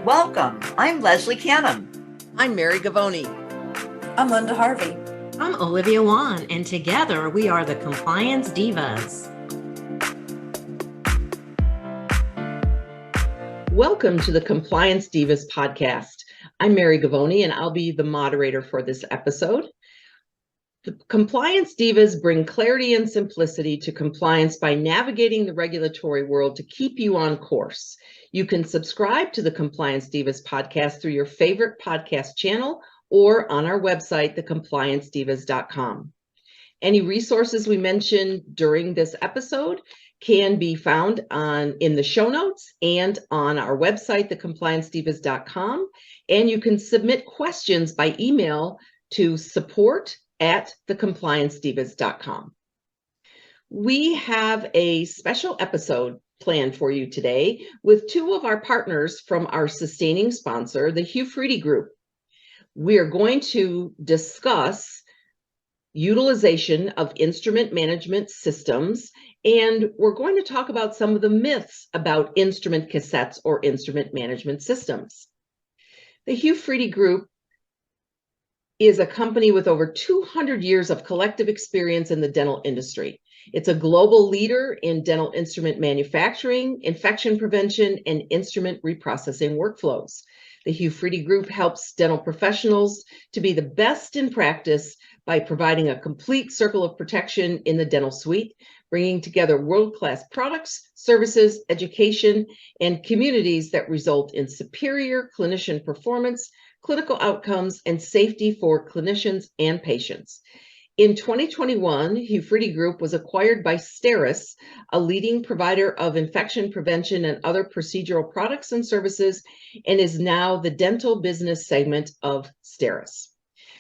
Welcome. I'm Leslie Canham. I'm Mary Gavoni. I'm Linda Harvey. I'm Olivia Wan, and together we are the Compliance Divas. Welcome to the Compliance Divas podcast. I'm Mary Gavoni, and I'll be the moderator for this episode. The Compliance Divas bring clarity and simplicity to compliance by navigating the regulatory world to keep you on course. You can subscribe to the Compliance Divas podcast through your favorite podcast channel or on our website, thecompliancedivas.com. Any resources we mentioned during this episode can be found in the show notes and on our website, thecompliancedivas.com. And you can submit questions by email to support@thecompliancedivas.com. We have a special episode planned for you today with two of our partners from our sustaining sponsor, the Hugh Freedy Group. We are going to discuss utilization of instrument management systems, and we're going to talk about some of the myths about instrument cassettes or instrument management systems. The Hugh Freedy Group is a company with over 200 years of collective experience in the dental industry. It's a global leader in dental instrument manufacturing, infection prevention, and instrument reprocessing workflows. The Hugh Freedy Group helps dental professionals to be the best in practice by providing a complete circle of protection in the dental suite, bringing together world-class products, services, education, and communities that result in superior clinician performance, clinical outcomes, and safety for clinicians and patients. In 2021, Hugh Freedy Group was acquired by STERIS, a leading provider of infection prevention and other procedural products and services, and is now the dental business segment of STERIS.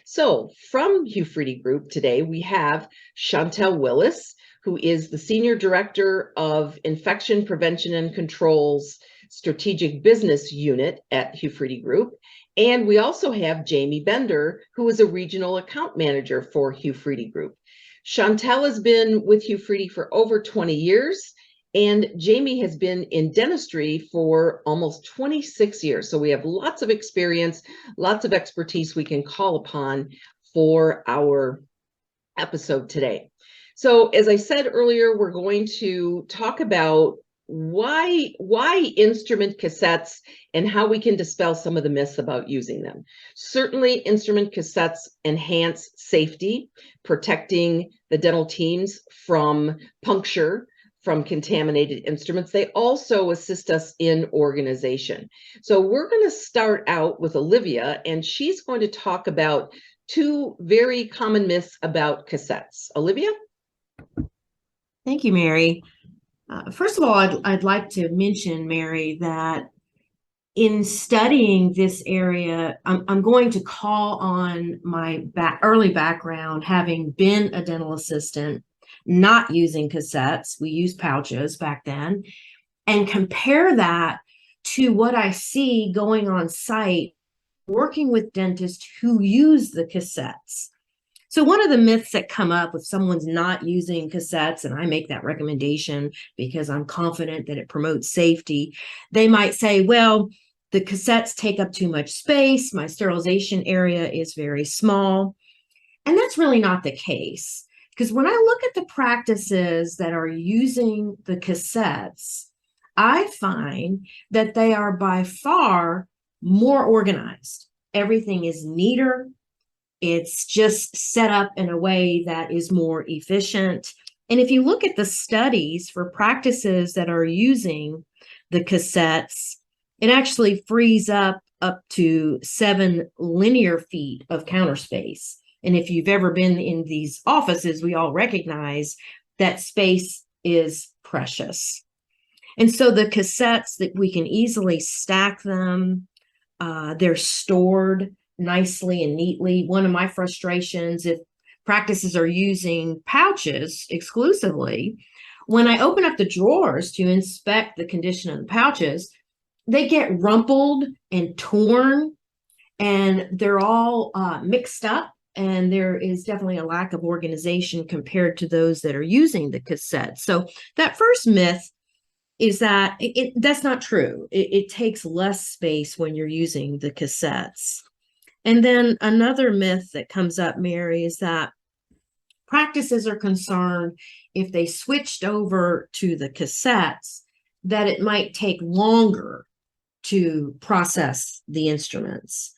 So from Hugh Freedy Group today, we have Chantel Willis, who is the Senior Director of Infection Prevention and Controls Strategic Business Unit at Hugh Freedy Group. And we also have Jamie Bender, who is a Regional Account Manager for Hugh Freedy Group. Chantel has been with Hugh Freedy for over 20 years, and Jamie has been in dentistry for almost 26 years. So we have lots of experience, lots of expertise we can call upon for our episode today. So as I said earlier, we're going to talk about why instrument cassettes and how we can dispel some of the myths about using them. Certainly, instrument cassettes enhance safety, protecting the dental teams from puncture from contaminated instruments. They also assist us in organization. So we're going to start out with Olivia, and she's going to talk about two very common myths about cassettes. Olivia? Thank you, Mary. First of all, I'd like to mention, Mary, that in studying this area, I'm going to call on my early background, having been a dental assistant, not using cassettes. We used pouches back then, and compare that to what I see going on site, working with dentists who use the cassettes. So one of the myths that come up if someone's not using cassettes, and I make that recommendation because I'm confident that it promotes safety, they might say, well, the cassettes take up too much space. My sterilization area is very small. And that's really not the case. Because when I look at the practices that are using the cassettes, I find that they are by far more organized. Everything is neater. It's just set up in a way that is more efficient. And if you look at the studies for practices that are using the cassettes, it actually frees up to 7 linear feet of counter space. And if you've ever been in these offices, we all recognize that space is precious. And so the cassettes, that we can easily stack them, they're stored nicely and neatly. One of my frustrations, if practices are using pouches exclusively, when I open up the drawers to inspect the condition of the pouches, they get rumpled and torn, and they're all mixed up, and there is definitely a lack of organization compared to those that are using the cassette. So that first myth is that that's not true. It takes less space when you're using the cassettes. And then another myth that comes up, Mary, is that practices are concerned if they switched over to the cassettes, that it might take longer to process the instruments.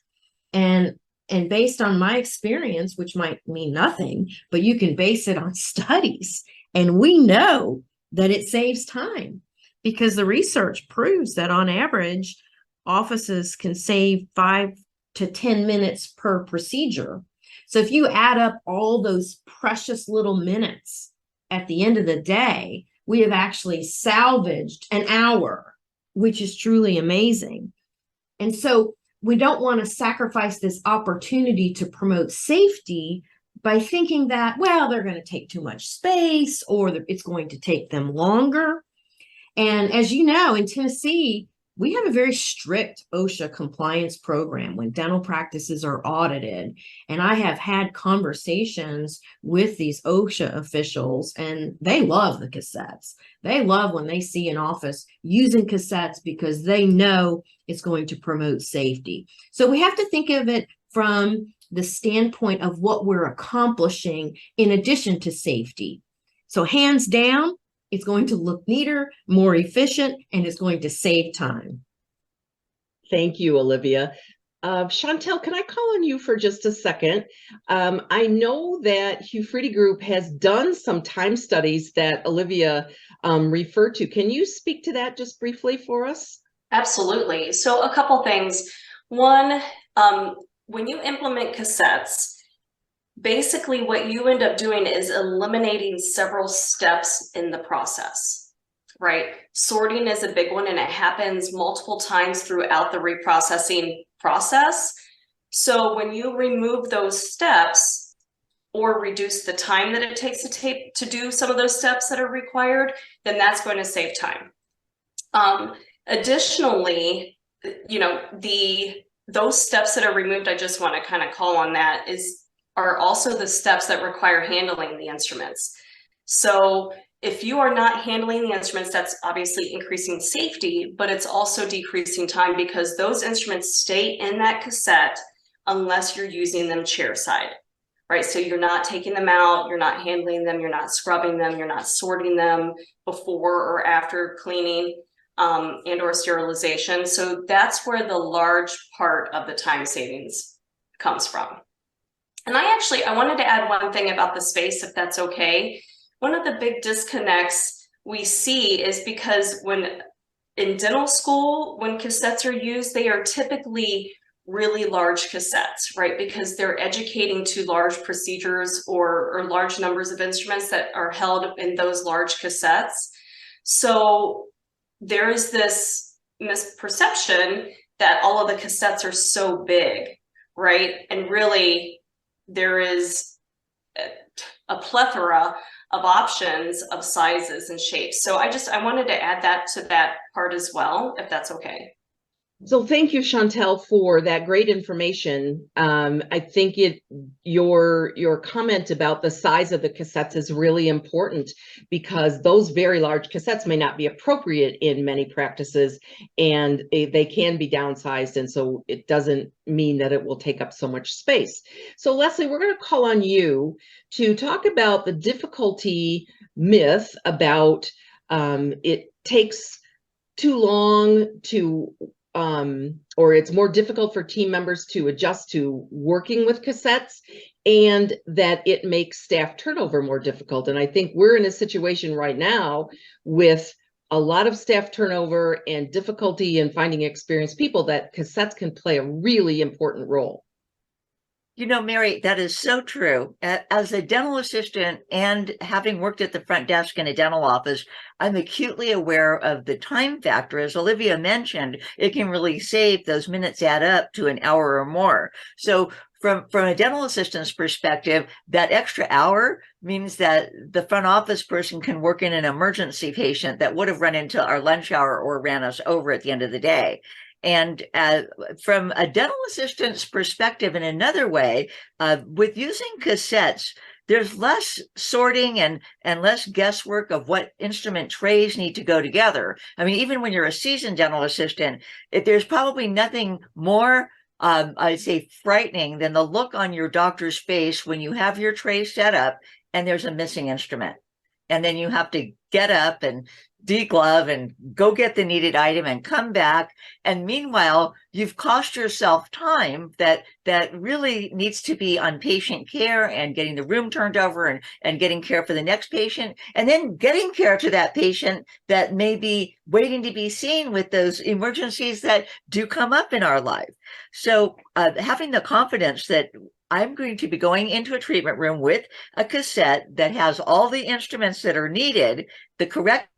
And based on my experience, which might mean nothing, but you can base it on studies. And we know that it saves time because the research proves that on average, offices can save 5 to 10 minutes per procedure. So if you add up all those precious little minutes at the end of the day, we have actually salvaged an hour, which is truly amazing. And so we don't want to sacrifice this opportunity to promote safety by thinking that, well, they're going to take too much space or it's going to take them longer. And as you know, in Tennessee, we have a very strict OSHA compliance program when dental practices are audited. And I have had conversations with these OSHA officials, and they love the cassettes. They love when they see an office using cassettes because they know it's going to promote safety. So we have to think of it from the standpoint of what we're accomplishing in addition to safety. So hands down, it's going to look neater, more efficient, and it's going to save time. Thank you, Olivia. Chantel, can I call on you for just a second? I know that Hufridi Group has done some time studies that Olivia referred to. Can you speak to that just briefly for us? Absolutely. So a couple things. One, when you implement cassettes, basically what you end up doing is eliminating several steps in the process, right? Sorting is a big one, and it happens multiple times throughout the reprocessing process. So when you remove those steps or reduce the time that it takes to do some of those steps that are required, then that's going to save time. Additionally, those steps that are removed, I just want to kind of call on that, are also the steps that require handling the instruments. So if you are not handling the instruments, that's obviously increasing safety, but it's also decreasing time because those instruments stay in that cassette unless you're using them chair side, right? So you're not taking them out, you're not handling them, you're not scrubbing them, you're not sorting them before or after cleaning and or sterilization. So that's where the large part of the time savings comes from. And I wanted to add one thing about the space, if that's okay. One of the big disconnects we see is because when in dental school, when cassettes are used, they are typically really large cassettes, right? Because they're educating to large procedures or large numbers of instruments that are held in those large cassettes. So there is this misperception that all of the cassettes are so big, right? And really, there is a plethora of options of sizes and shapes. So I wanted to add that to that part as well, if that's okay. So thank you, Chantel, for that great information. I think your comment about the size of the cassettes is really important because those very large cassettes may not be appropriate in many practices, and they can be downsized, and so it doesn't mean that it will take up so much space. So Leslie, we're going to call on you to talk about the difficulty myth about it takes too long to or it's more difficult for team members to adjust to working with cassettes, and that it makes staff turnover more difficult. And I think we're in a situation right now with a lot of staff turnover and difficulty in finding experienced people that cassettes can play a really important role. You know, Mary, that is so true. As a dental assistant and having worked at the front desk in a dental office, I'm acutely aware of the time factor. As Olivia mentioned, it can really save those minutes add up to an hour or more. So from a dental assistant's perspective, that extra hour means that the front office person can work in an emergency patient that would have run into our lunch hour or ran us over at the end of the day. And from a dental assistant's perspective, in another way, with using cassettes, there's less sorting and less guesswork of what instrument trays need to go together. I mean, even when you're a seasoned dental assistant, there's probably nothing more I'd say frightening than the look on your doctor's face when you have your tray set up and there's a missing instrument. And then you have to get up and deglove and go get the needed item and come back. And meanwhile, you've cost yourself time that really needs to be on patient care and getting the room turned over and getting care for the next patient, and then getting care to that patient that may be waiting to be seen with those emergencies that do come up in our life. So having the confidence that I'm going to be going into a treatment room with a cassette that has all the instruments that are needed, the correct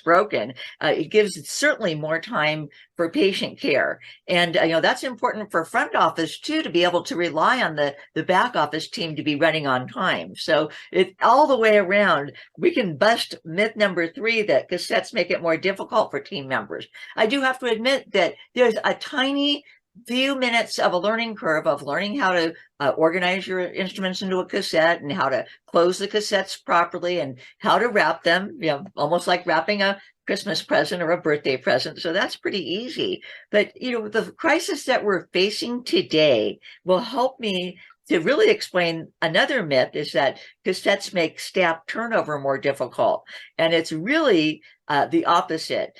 broken, it gives certainly more time for patient care. And that's important for front office too, to be able to rely on the back office team to be running on time. So it all the way around, we can bust myth number 3 that cassettes make it more difficult for team members. I do have to admit that there's a tiny few minutes of a learning curve of learning how to organize your instruments into a cassette and how to close the cassettes properly and how to wrap them, almost like wrapping a Christmas present or a birthday present. So that's pretty easy. But, the crisis that we're facing today will help me to really explain another myth, is that cassettes make staff turnover more difficult. And it's really the opposite.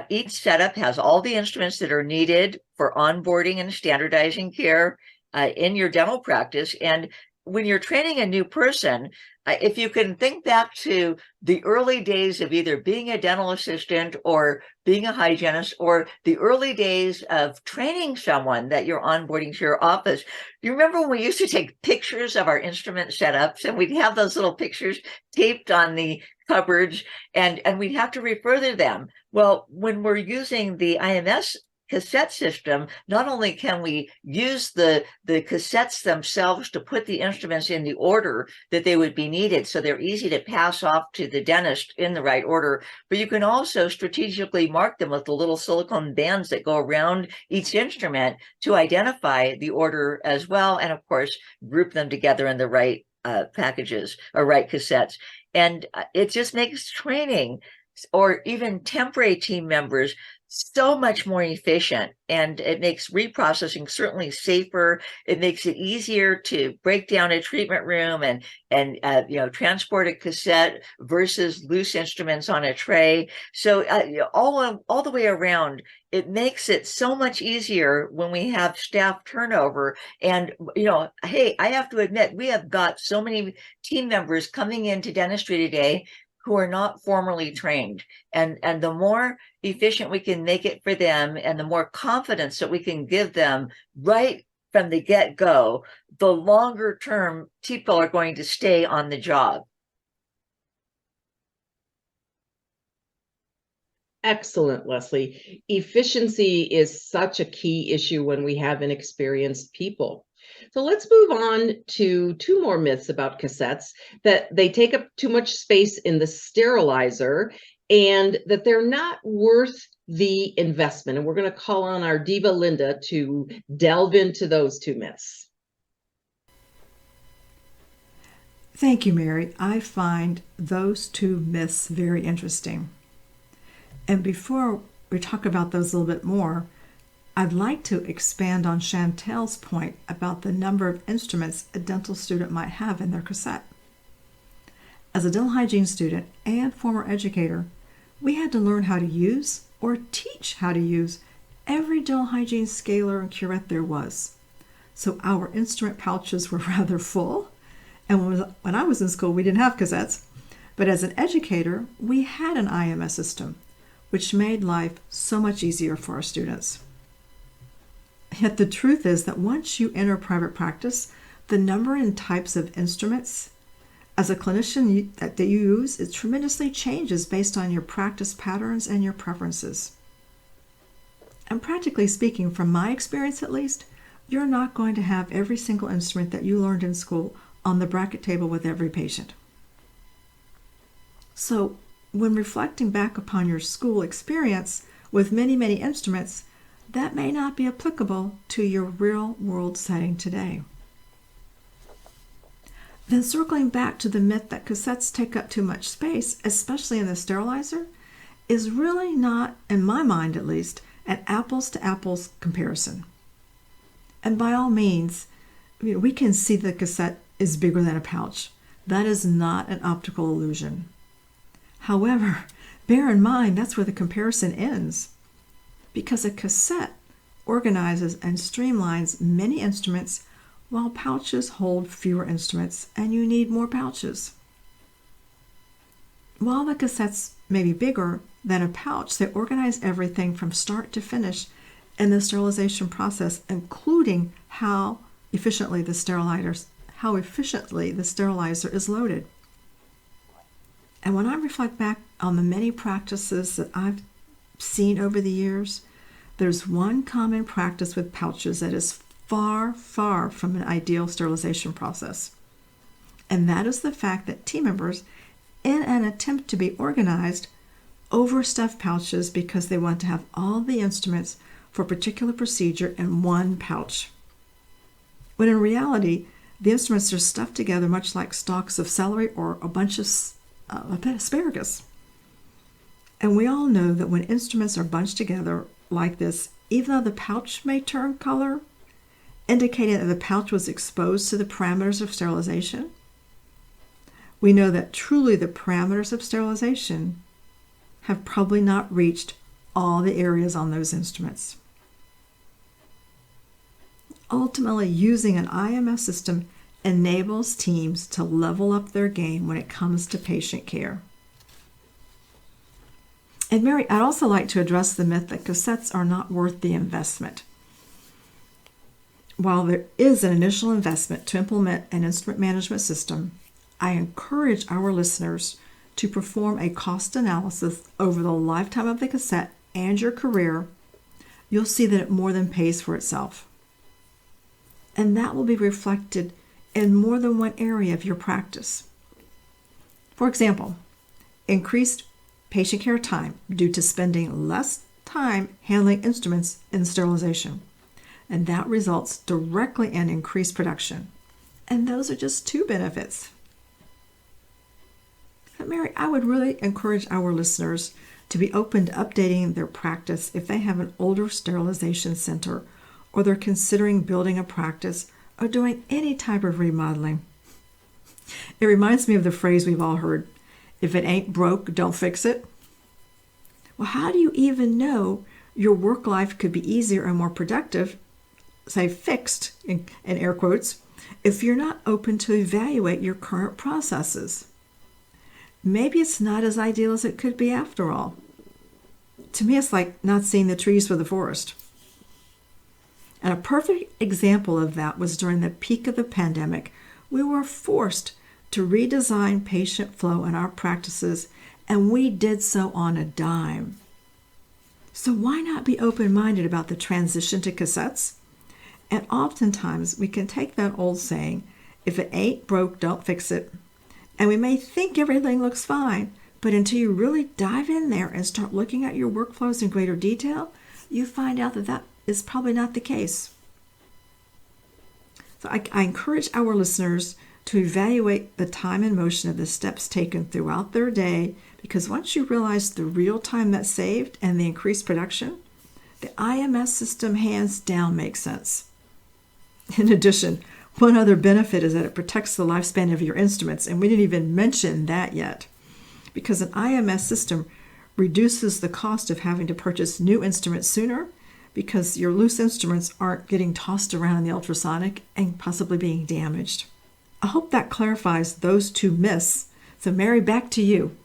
Each setup has all the instruments that are needed for onboarding and standardizing care in your dental practice. And when you're training a new person, if you can think back to the early days of either being a dental assistant or being a hygienist, or the early days of training someone that you're onboarding to your office, you remember when we used to take pictures of our instrument setups, and we'd have those little pictures taped on the cupboards, and we'd have to refer to them. Well, when we're using the IMS cassette system, not only can we use the cassettes themselves to put the instruments in the order that they would be needed, so they're easy to pass off to the dentist in the right order, but you can also strategically mark them with the little silicone bands that go around each instrument to identify the order as well, and of course group them together in the right packages or right cassettes. And it just makes training or even temporary team members so much more efficient, and it makes reprocessing certainly safer. It makes it easier to break down a treatment room and transport a cassette versus loose instruments on a tray. So all the way around, it makes it so much easier when we have staff turnover. And hey, I have to admit, we have got so many team members coming into dentistry today who are not formally trained. And the more efficient we can make it for them, and the more confidence that we can give them right from the get-go, the longer term people are going to stay on the job. Excellent, Leslie. Efficiency is such a key issue when we have inexperienced people. So let's move on to 2 more myths about cassettes: that they take up too much space in the sterilizer, and that they're not worth the investment. And we're going to call on our diva Linda to delve into those 2 myths. Thank you, Mary. I find those 2 myths very interesting. And before we talk about those a little bit more, I'd like to expand on Chantel's point about the number of instruments a dental student might have in their cassette. As a dental hygiene student and former educator, we had to learn how to use or teach how to use every dental hygiene scaler and curette there was. So our instrument pouches were rather full. And when I was in school, we didn't have cassettes. But as an educator, we had an IMS system, which made life so much easier for our students. Yet the truth is that once you enter private practice, the number and types of instruments as a clinician that you use, it tremendously changes based on your practice patterns and your preferences. And practically speaking, from my experience at least, you're not going to have every single instrument that you learned in school on the bracket table with every patient. So when reflecting back upon your school experience with many, many instruments, that may not be applicable to your real world setting today. Then circling back to the myth that cassettes take up too much space, especially in the sterilizer, is really not, in my mind at least, an apples to apples comparison. And by all means, we can see the cassette is bigger than a pouch. That is not an optical illusion. However, bear in mind that's where the comparison ends, because a cassette organizes and streamlines many instruments while pouches hold fewer instruments and you need more pouches. While the cassettes may be bigger than a pouch, they organize everything from start to finish in the sterilization process, including how efficiently the sterilizer is loaded. And when I reflect back on the many practices that I've seen over the years, there's one common practice with pouches that is far, far from an ideal sterilization process. And that is the fact that team members, in an attempt to be organized, overstuff pouches because they want to have all the instruments for a particular procedure in one pouch. When in reality, the instruments are stuffed together much like stalks of celery or a bunch of asparagus. And we all know that when instruments are bunched together like this, even though the pouch may turn color, indicating that the pouch was exposed to the parameters of sterilization, we know that truly the parameters of sterilization have probably not reached all the areas on those instruments. Ultimately, using an IMS system enables teams to level up their game when it comes to patient care. And Mary, I'd also like to address the myth that cassettes are not worth the investment. While there is an initial investment to implement an instrument management system, I encourage our listeners to perform a cost analysis over the lifetime of the cassette and your career. You'll see that it more than pays for itself. And that will be reflected in more than one area of your practice. For example, increased patient care time due to spending less time handling instruments in sterilization. And that results directly in increased production. And those are just two benefits. But Mary, I would really encourage our listeners to be open to updating their practice if they have an older sterilization center or they're considering building a practice or doing any type of remodeling. It reminds me of the phrase we've all heard, if it ain't broke, don't fix it. Well, how do you even know your work life could be easier and more productive, say fixed in air quotes, if you're not open to evaluate your current processes? Maybe it's not as ideal as it could be after all. To me, it's like not seeing the trees for the forest. And a perfect example of that was during the peak of the pandemic. We were forced to redesign patient flow in our practices, and we did so on a dime. So why not be open-minded about the transition to cassettes? And oftentimes we can take that old saying, if it ain't broke, don't fix it. And we may think everything looks fine, but until you really dive in there and start looking at your workflows in greater detail, you find out that that is probably not the case. So I encourage our listeners to evaluate the time and motion of the steps taken throughout their day, because once you realize the real time that's saved and the increased production, the IMS system hands down makes sense. In addition, one other benefit is that it protects the lifespan of your instruments, and we didn't even mention that yet, because an IMS system reduces the cost of having to purchase new instruments sooner, because your loose instruments aren't getting tossed around in the ultrasonic and possibly being damaged. I hope that clarifies those two myths. So Mary, back to you.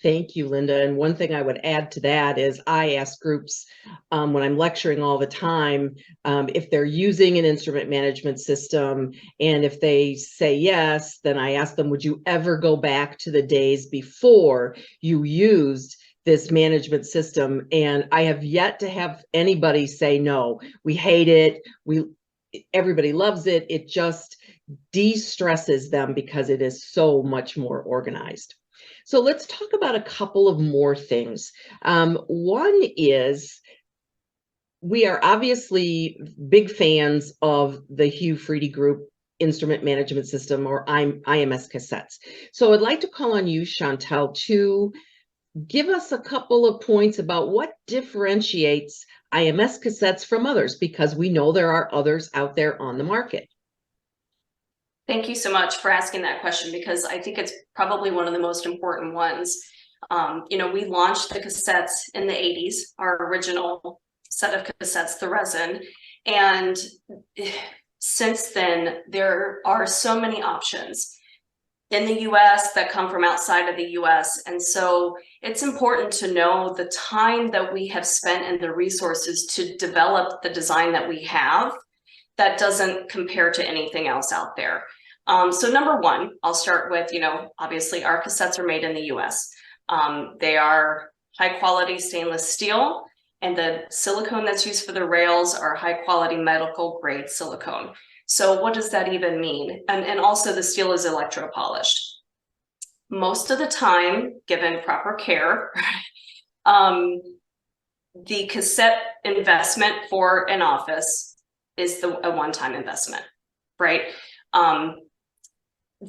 Thank you, Linda. And one thing I would add to that is I ask groups when I'm lecturing all the time, if they're using an instrument management system, and if they say yes, then I ask them, would you ever go back to the days before you used this management system? And I have yet to have anybody say, no, we hate it. Everybody loves it. It just de-stresses them because it is so much more organized. So let's talk about a couple of more things. One is we are obviously big fans of the Hugh Freedy Group instrument management system, or IMS cassettes. So I'd like to call on you, Chantel, to give us a couple of points about what differentiates IMS cassettes from others, because we know there are others out there on the market. Thank you so much for asking that question, because I think it's probably one of the most important ones. We launched the cassettes in the 80s, our original set of cassettes, the resin. And since then, there are so many options in the US that come from outside of the US. And so it's important to know the time that we have spent and the resources to develop the design that we have that doesn't compare to anything else out there. So number one, I'll start with, obviously our cassettes are made in the US. They are high quality stainless steel, and the silicone that's used for the rails are high quality medical grade silicone. So what does that even mean? And also the steel is electro polished. Most of the time, given proper care, the cassette investment for an office is a one-time investment, right?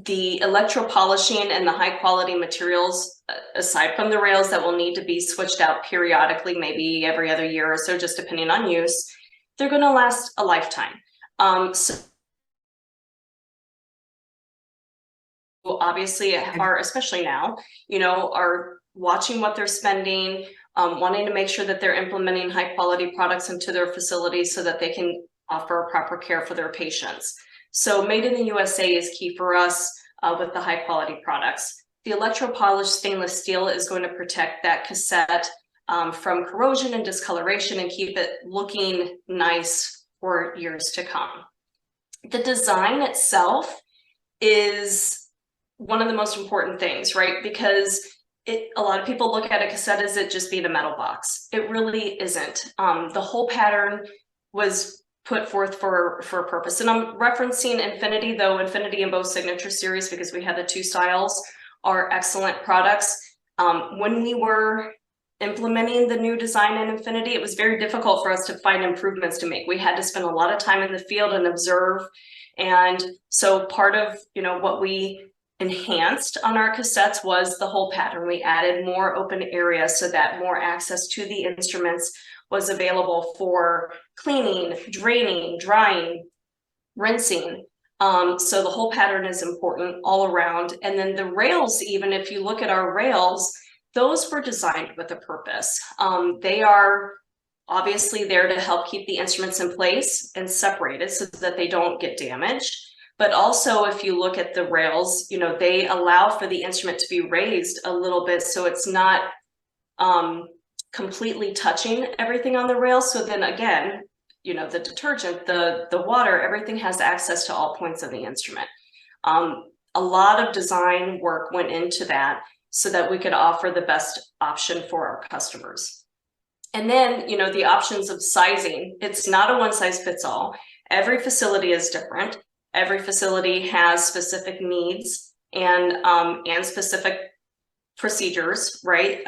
The electro polishing and the high quality materials, aside from the rails that will need to be switched out periodically, maybe every other year or so, just depending on use, they're going to last a lifetime. So obviously are, especially now, are watching what they're spending, wanting to make sure that they're implementing high quality products into their facilities so that they can offer proper care for their patients. So made in the USA is key for us with the high quality products. The electro polished stainless steel is going to protect that cassette from corrosion and discoloration and keep it looking nice for years to come. The design itself is one of the most important things, right? Because a lot of people look at a cassette as it just being a metal box. It really isn't. The whole pattern was put forth for a purpose. And I'm referencing Infinity, though Infinity and both Signature Series, because we have the two styles, are excellent products. When we were implementing the new design in Infinity, it was very difficult for us to find improvements to make. We had to spend a lot of time in the field and observe. And so part of what we enhanced on our cassettes was the whole pattern. We added more open areas so that more access to the instruments was available for cleaning, draining, drying, rinsing. So the whole pattern is important all around. And then the rails, even if you look at our rails, those were designed with a purpose. They are obviously there to help keep the instruments in place and separated so that they don't get damaged. But also, if you look at the rails, they allow for the instrument to be raised a little bit so it's not completely touching everything on the rail. So then again, the detergent, the water, everything has access to all points of the instrument. A lot of design work went into that so that we could offer the best option for our customers. And then, the options of sizing, it's not a one size fits all. Every facility is different. Every facility has specific needs and specific procedures, right?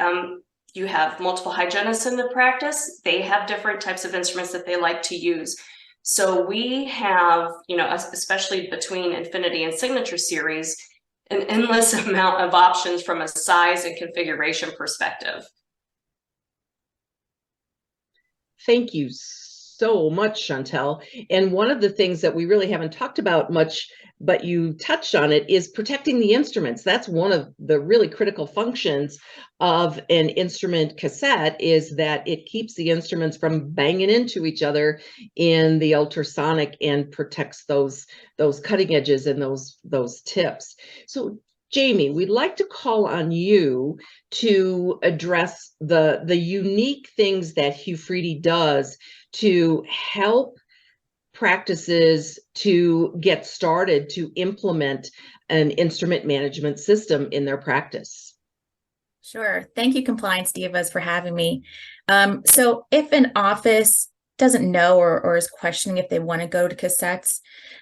You have multiple hygienists in the practice. They have different types of instruments that they like to use. So we have, especially between Infinity and Signature Series, an endless amount of options from a size and configuration perspective. Thank you so much, Chantel. And one of the things that we really haven't talked about much, but you touched on it, is protecting the instruments. That's one of the really critical functions of an instrument cassette, is that it keeps the instruments from banging into each other in the ultrasonic and protects those cutting edges and those tips. So Jamie, we'd like to call on you to address the unique things that Hufridi does to help practices to get started to implement an instrument management system in their practice. Sure. Thank you, Compliance Divas, for having me. So if an office doesn't know or is questioning if they want to go to cassettes,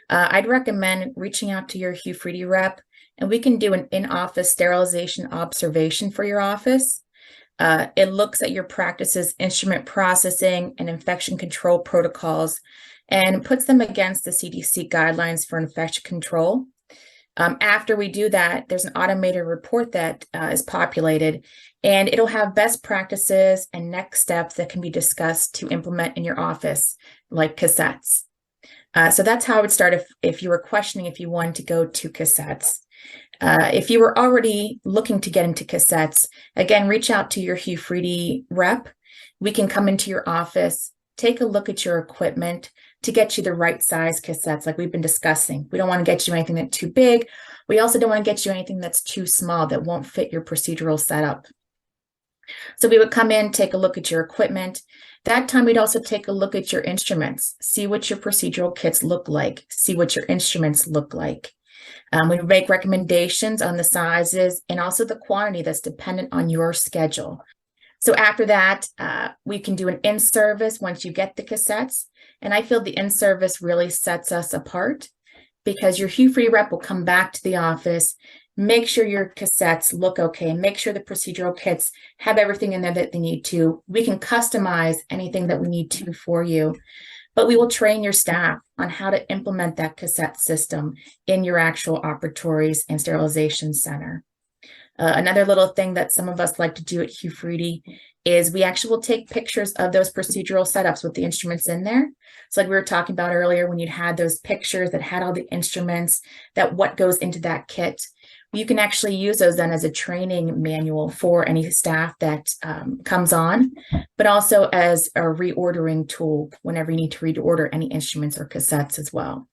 I'd recommend reaching out to your Hufridi rep, and we can do an in-office sterilization observation for your office. It looks at your practice's instrument processing and infection control protocols and puts them against the CDC guidelines for infection control. After we do that, there's an automated report that is populated, and it'll have best practices and next steps that can be discussed to implement in your office, like cassettes. So that's how I would start if you were questioning if you wanted to go to cassettes. If you were already looking to get into cassettes, again, reach out to your Hugh Freedy rep. We can come into your office, take a look at your equipment to get you the right size cassettes like we've been discussing. We don't want to get you anything that's too big. We also don't want to get you anything that's too small that won't fit your procedural setup. So we would come in, take a look at your equipment. That time we'd also take a look at your instruments, see what your procedural kits look like, see what your instruments look like. We make recommendations on the sizes and also the quantity that's dependent on your schedule. So after that, we can do an in-service once you get the cassettes. And I feel the in-service really sets us apart because your Hugh Freedy rep will come back to the office, make sure your cassettes look okay, make sure the procedural kits have everything in there that they need to. We can customize anything that we need to for you, but we will train your staff on how to implement that cassette system in your actual operatories and sterilization center. Another little thing that some of us like to do at Hugh Freedy is we actually will take pictures of those procedural setups with the instruments in there. So like we were talking about earlier, when you had those pictures that had all the instruments, that what goes into that kit, you can actually use those then as a training manual for any staff that comes on, but also as a reordering tool whenever you need to reorder any instruments or cassettes as well.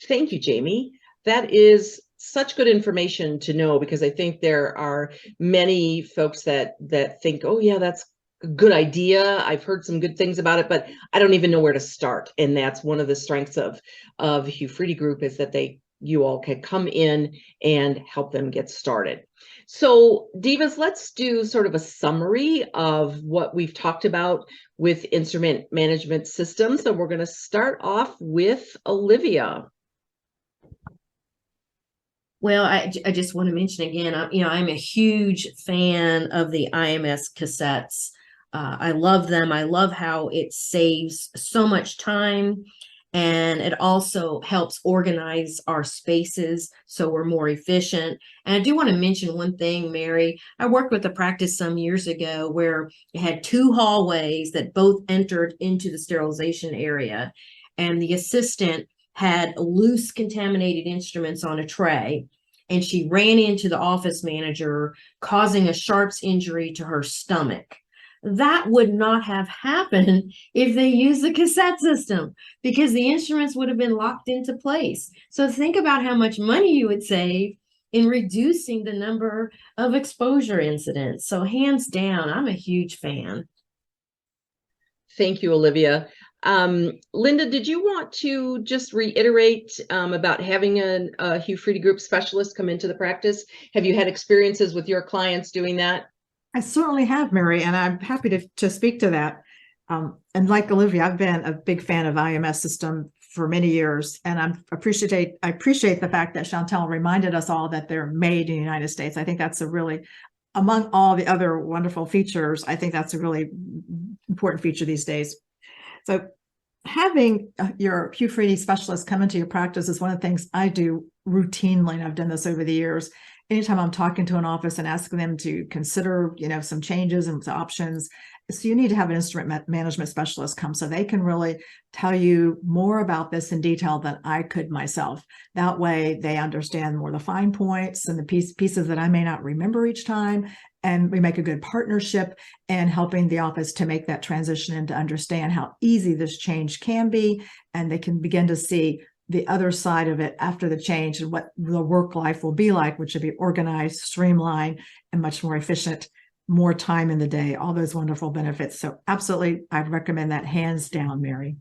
Thank you, Jamie. That is such good information to know, because I think there are many folks that think, oh yeah, that's a good idea. I've heard some good things about it, but I don't even know where to start. And that's one of the strengths of Hugh Freedy Group, is that you all can come in and help them get started. So Divas, let's do sort of a summary of what we've talked about with instrument management systems. So we're going to start off with Olivia. Well, I just want to mention again, I'm a huge fan of the IMS cassettes. I love them. I love how it saves so much time, and it also helps organize our spaces so we're more efficient. And I do want to mention one thing, Mary. I worked with a practice some years ago where it had two hallways that both entered into the sterilization area, and the assistant had loose contaminated instruments on a tray, and she ran into the office manager, causing a Sharps injury to her stomach. That would not have happened if they used the cassette system, because the instruments would have been locked into place. So think about how much money you would save in reducing the number of exposure incidents. So hands down, I'm a huge fan. Thank you, Olivia. Linda, did you want to just reiterate about having a Hugh Freedy Group specialist come into the practice? Have you had experiences with your clients doing that? I certainly have, Mary, and I'm happy to speak to that. And like Olivia, I've been a big fan of IMS system for many years, and I appreciate the fact that Chantel reminded us all that they're made in the United States. I think that's a really, among all the other wonderful features, I think that's a really important feature these days. So having your Hugh Freedy specialist come into your practice is one of the things I do routinely, and I've done this over the years. Anytime I'm talking to an office and asking them to consider, some changes and some options, so you need to have an instrument management specialist come so they can really tell you more about this in detail than I could myself. That way they understand more the fine points and the pieces that I may not remember each time. And we make a good partnership in helping the office to make that transition and to understand how easy this change can be. And they can begin to see the other side of it after the change and what the work life will be like, which will be organized, streamlined, and much more efficient, more time in the day, all those wonderful benefits. So absolutely, I'd recommend that hands down, Mary.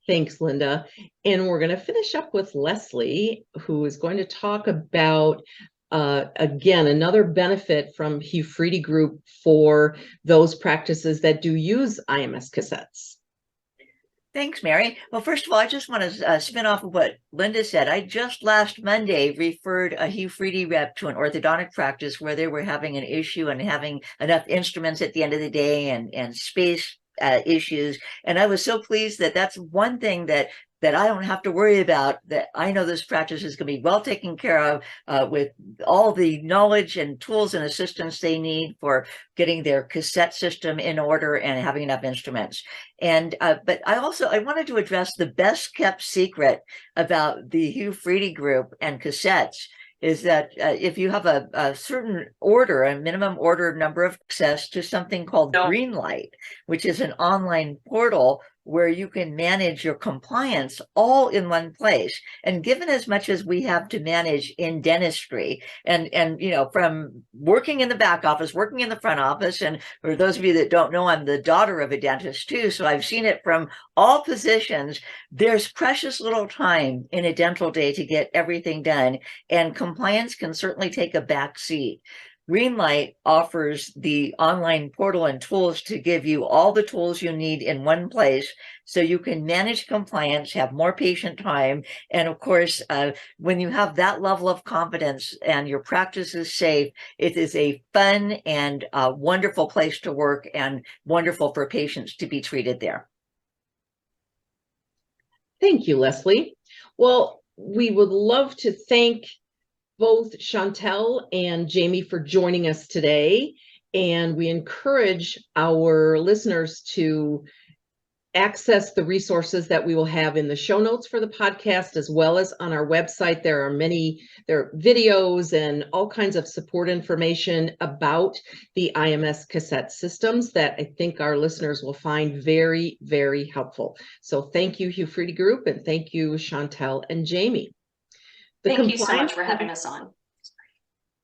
Thanks, Linda. And we're going to finish up with Leslie, who is going to talk about, again, another benefit from Hugh Freedy Group for those practices that do use IMS cassettes. Thanks, Mary. Well, first of all, I just want to spin off of what Linda said. I just last Monday referred a Hugh Freedy rep to an orthodontic practice where they were having an issue and having enough instruments at the end of the day and space issues. And I was so pleased that that's one thing that I don't have to worry about, that I know this practice is going to be well taken care of with all the knowledge and tools and assistance they need for getting their cassette system in order and having enough instruments. And but I wanted to address the best kept secret about the Hugh Freedy group and cassettes is that if you have a certain order, a minimum order number of access to something called Greenlight, which is an online portal where you can manage your compliance all in one place. And given as much as we have to manage in dentistry, and from working in the back office, working in the front office, and for those of you that don't know, I'm the daughter of a dentist too, so I've seen it from all positions. There's precious little time in a dental day to get everything done, and compliance can certainly take a back seat. Greenlight offers the online portal and tools to give you all the tools you need in one place so you can manage compliance, have more patient time. And of course, when you have that level of confidence and your practice is safe, it is a fun and wonderful place to work and wonderful for patients to be treated there. Thank you, Leslie. Well, we would love to thank both Chantel and Jamie for joining us today. And we encourage our listeners to access the resources that we will have in the show notes for the podcast, as well as on our website. There are videos and all kinds of support information about the IMS cassette systems that I think our listeners will find very, very helpful. So thank you, Hugh Freedy Group, and thank you, Chantel and Jamie. Thank you so much for having us on.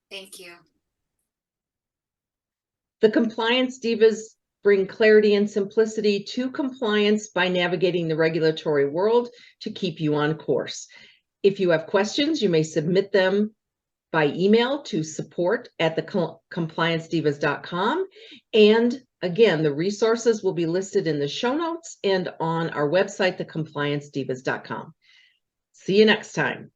Thank you. The Compliance Divas bring clarity and simplicity to compliance by navigating the regulatory world to keep you on course. If you have questions, you may submit them by email to support@thecompliancedivas.com. And again, the resources will be listed in the show notes and on our website, thecompliancedivas.com. See you next time.